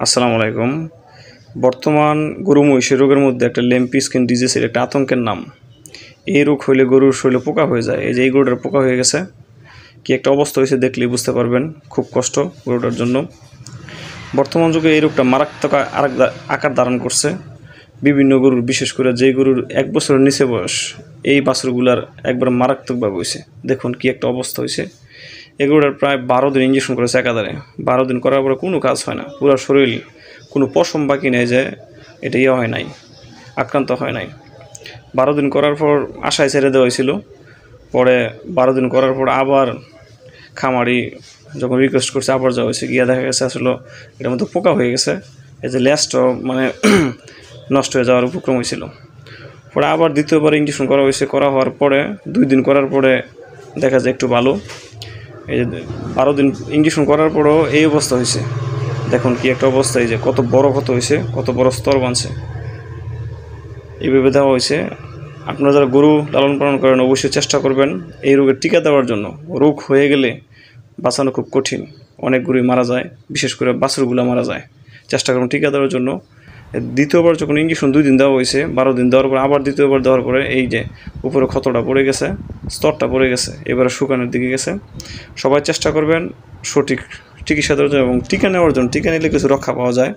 আসসালামু আলাইকুম। বর্তমান গরু মহিষের রোগের মধ্যে একটা ল্যাম্পি স্কিন ডিজিজের একটা আতঙ্কের নাম। এই রোগ হইলে গরুর শরীরে পোকা হয়ে যায়। এই যে এই গরুটার পোকা হয়ে গেছে, কি একটা অবস্থা হয়েছে দেখলেই বুঝতে পারবেন। খুব কষ্ট গরুটার জন্য। বর্তমান যুগে এই রোগটা মারাত্মক আকার ধারণ করছে। বিভিন্ন গরুর, বিশেষ করে যেই গরুর 1 বছরের নিচে বয়স, এই বাছুরগুলার একবার মারাত্মকভাবে হয়েছে। দেখুন কি একটা অবস্থা হয়েছে। এগুলোর প্রায় 12 দিন ইঞ্জেকশন করেছে একাধারে। 12 দিন করার পরে কোনো কাজ হয় না। পুরো শরীর কোনো পশম বাকি নেই যে এটা হয় নাই, আক্রান্ত হয় নাই। 12 দিন করার পর আশায় ছেড়ে দেওয়া হয়েছিল। পরে 12 দিন করার পর আবার খামারি যখন রিকোয়েস্ট করছে আবার যাওয়া হয়েছে, গিয়ে দেখা গেছে আসলে এটার মধ্যে পোকা হয়ে গেছে। এই যে ল্যাসটাও মানে নষ্ট হয়ে যাওয়ার উপক্রম হয়েছিল। পরে আবার দ্বিতীয়বার ইঞ্জেকশন করা হয়েছে। করা হওয়ার পরে 2 দিন করার পরে দেখা যায় একটু ভালো। এই যে 12 দিন ইঞ্জেকশন করার পরও এই অবস্থা হয়েছে। দেখুন কি একটা অবস্থা, এই যে কত বড় ক্ষত হয়েছে, কত বড় স্তর বানছে। এইভাবে দেওয়া হয়েছে। আপনারা যারা গরু লালন পালন করেন অবশ্যই চেষ্টা করবেন এই রোগের টিকা দেওয়ার জন্য। রোগ হয়ে গেলে বাঁচানো খুব কঠিন। অনেক গরুই মারা যায়, বিশেষ করে বাছুরগুলো মারা যায়। চেষ্টা করুন টিকা দেওয়ার জন্য। দ্বিতীয়বার যখন ইঞ্জেকশন 2 দিন দেওয়া হয়েছে, 12 দিন দেওয়ার পর আবার দ্বিতীয়বার দেওয়ার পরে এই যে উপরে ক্ষতটা পড়ে গেছে, স্তরটা পড়ে গেছে, এবারে শুকানোর দিকে গেছে। সবাই চেষ্টা করবেন সঠিক চিকিৎসা দেওয়ার জন্য এবং টিকা নেওয়ার জন্য। টিকা নিলে কিছু রক্ষা পাওয়া যায়।